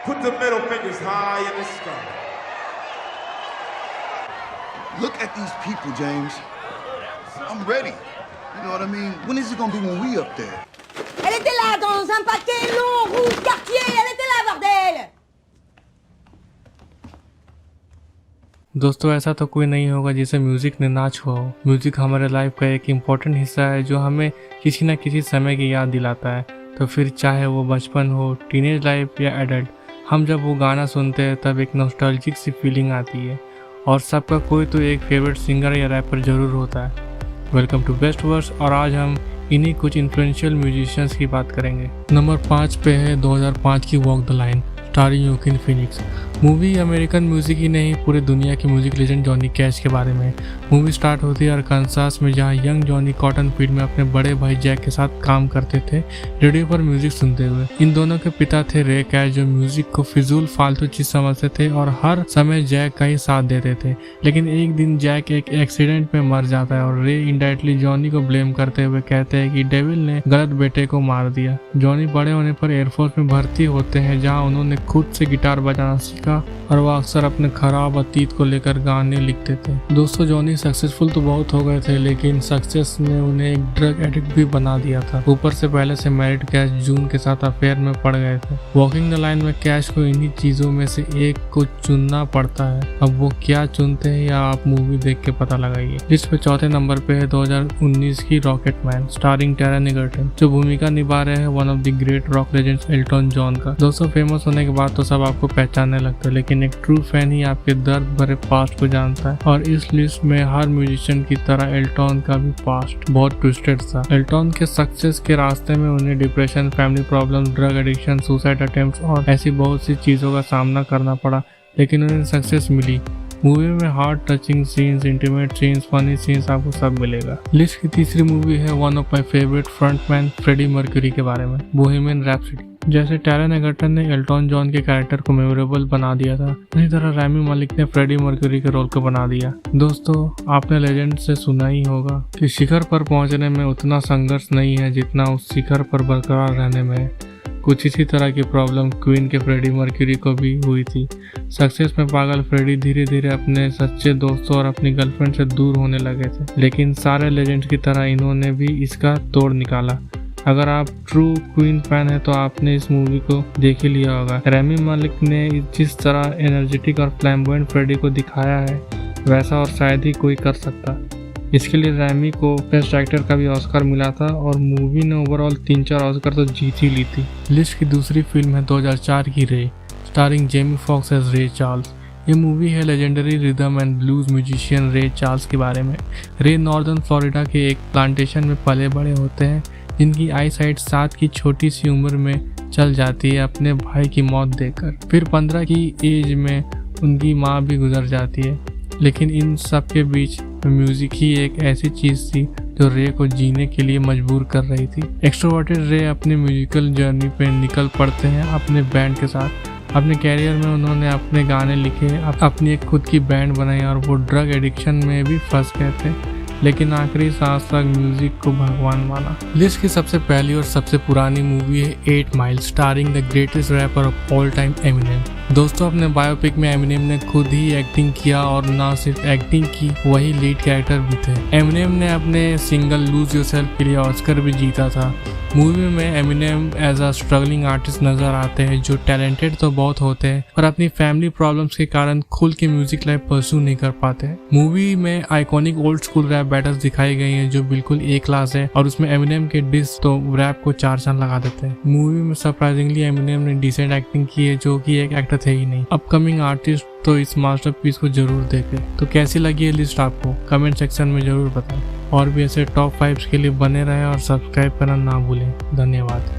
Put the middle fingers high in the sky. Look at these people, James. I'm ready. You know what I mean? When is it gonna be when we up there? Elle était là, dans un paquet long, rouge, quartier. Elle était là, bordel. दोस्तों, ऐसा तो कोई नहीं होगा जिसे music ने ना छुआ हो। म्यूजिक हमारे लाइफ का एक इम्पोर्टेंट हिस्सा है जो हमें किसी न किसी समय की याद दिलाता है। तो फिर चाहे वो बचपन हो, टीनेज लाइफ या एडल्ट, हम जब वो गाना सुनते हैं तब एक नॉस्टैल्जिक सी फीलिंग आती है। और सबका कोई तो एक फेवरेट सिंगर या रैपर जरूर होता है। वेलकम टू बेस्ट वर्स, और आज हम इन्हीं कुछ इन्फ्लुएंशियल म्यूजिशियंस की बात करेंगे। नंबर 5 पे है 2005 की walk the line starring Joaquin Phoenix. Movie American music ही नहीं, पूरे दुनिया की म्यूजिक लेजेंड जॉनी कैश के बारे में। मूवी स्टार्ट होती है अरकानसास में, जहां यंग जॉनी कॉटन फील्ड में अपने बड़े भाई जैक के साथ काम करते थे, रेडियो पर म्यूजिक सुनते हुए। इन दोनों के पिता थे रे कैश, जो म्यूजिक को फिजूल फालतू चीज समझते थे और हर समय जैक का ही साथ देते थे। लेकिन एक दिन जैक एक एक्सीडेंट में मर जाता है और रे इनडायरेक्टली जॉनी को ब्लेम करते हुए कहते हैं कि डेविल ने गलत बेटे को मार दिया। जॉनी बड़े होने पर एयरफोर्स में भर्ती होते हैं, जहाँ उन्होंने खुद से गिटार बजाना सीखा और वह अक्सर अपने खराब अतीत को लेकर गाने लिखते थे। दोस्तों, जॉनी सक्सेसफुल तो बहुत हो गए थे, लेकिन सक्सेस ने उन्हें एक ड्रग एडिक्ट भी बना दिया था। ऊपर से पहले से मैरिड कैश जून के साथ अफेयर में पड़ गए थे। वॉकिंग द लाइन में कैश को इन्हीं चीजों में से एक को चुनना पड़ता है। अब वो क्या चुनते हैं या आप मूवी देख के पता लगाइए। लिस्ट पे चौथे नंबर पे है 2019 की रॉकेटमैन स्टारिंग टैरन एगर्टन, जो भूमिका निभा रहे हैं one of the great rock legends Elton John का। दोस्तों, फेमस होने के बाद तो सब आपको पहचानने लगते हैं, लेकिन एक ट्रू फैन ही आपके दर्द भरे पास्ट को जानता है। और इस लिस्ट में हर म्यूजिशियन की तरह एल्टन का भी पास्ट बहुत ट्विस्टेड था। एल्टन के सक्सेस के रास्ते में उन्हें depression, family problem, drug addiction, suicide attempts और ऐसी बहुत सी चीजों का सामना करना पड़ा, लेकिन उन्हें सक्सेस मिली। मूवी में heart touching scenes, intimate scenes, funny scenes आपको सब मिलेगा। लिस्ट की तीसरी मूवी है one of my favourite frontman Freddie Mercury के बारे में, बोहेमियन रैप्सोडी। जैसे टैरन एगर्टन ने एल्टन जॉन के कैरेक्टर को मेमोरेबल बना दिया था, उसी तरह रैमी मालिक ने फ्रेडी मर्क्यूरी के रोल को बना दिया। दोस्तों, आपने लेजेंड से सुना ही होगा कि शिखर पर पहुंचने में उतना संघर्ष नहीं है जितना उस शिखर पर बरकरार रहने में है। कुछ इसी तरह की प्रॉब्लम क्वीन के फ्रेडी मर्क्यूरी को भी हुई थी। सक्सेस में पागल फ्रेडी धीरे धीरे अपने सच्चे दोस्तों और अपनी गर्लफ्रेंड से दूर होने लगे थे, लेकिन सारे लेजेंड्स की तरह इन्होंने भी इसका तोड़ निकाला। अगर आप ट्रू क्वीन फैन है तो आपने इस मूवी को देख ही लिया होगा। रैमी मालिक ने जिस तरह एनर्जेटिक और फ्लैम्बोयंट फ्रेडी को दिखाया है, वैसा और शायद ही कोई कर सकता। इसके लिए रैमी को बेस्ट एक्टर का भी ऑस्कर मिला था और मूवी ने ओवरऑल 3-4 ऑस्कर तो जीत ही ली थी। लिस्ट की दूसरी फिल्म है 2004 की रे स्टारिंग जेमी फॉक्स एज रे चार्ल्स। ये मूवी है legendary rhythm and blues musician रे चार्ल्स के बारे में। रे नॉर्दर्न फ्लोरिडा के एक प्लांटेशन में पले बड़े होते हैं, जिनकी आई साइट 7 की छोटी सी उम्र में चल जाती है अपने भाई की मौत देखकर। फिर 15 की एज में उनकी माँ भी गुजर जाती है, लेकिन इन सब के बीच म्यूजिक ही एक ऐसी चीज थी जो रे को जीने के लिए मजबूर कर रही थी। एक्सट्रोवर्टेड रे अपनी म्यूजिकल जर्नी पे निकल पड़ते हैं अपने बैंड के साथ। अपने कैरियर में उन्होंने अपने गाने लिखे, अपनी एक खुद की बैंड बनाई और वो ड्रग एडिक्शन में भी फंस गए थे, लेकिन आखिरी सांस तक म्यूजिक को भगवान माना। लिस्ट की सबसे पहली और सबसे पुरानी मूवी है 8 mile starring the greatest rapper of all time Eminem. दोस्तों, अपने बायोपिक में एमिनेम ने खुद ही एक्टिंग किया और ना सिर्फ एक्टिंग की, वही लीड कैरेक्टर भी थे। एमिनेम ने अपने सिंगल लूज योरसेल्फ के लिए ऑस्कर भी जीता था। मूवी में Eminem as a struggling artist नजर आते हैं, जो टैलेंटेड तो बहुत होते हैं पर अपनी फैमिली प्रॉब्लम्स के कारण खुल के म्यूजिक लाइफ परस्यू नहीं कर पाते। मूवी में iconic old school rap battles दिखाई गई हैं जो बिल्कुल ए क्लास है, और उसमें एमिनेम के डिस तो रैप को 4 चांद लगा देते हैं। मूवी में सरप्राइजिंगली एमिनेम ने डिसेंट एक्टिंग की है, जो कि एक एक्टर थे ही नहीं। अपकमिंग आर्टिस्ट तो इस मास्टरपीस को जरूर देखें। तो कैसी लगी ये लिस्ट आपको कमेंट सेक्शन में जरूर बताएं, और भी ऐसे टॉप 5 के लिए बने रहें और सब्सक्राइब करना ना भूलें। धन्यवाद।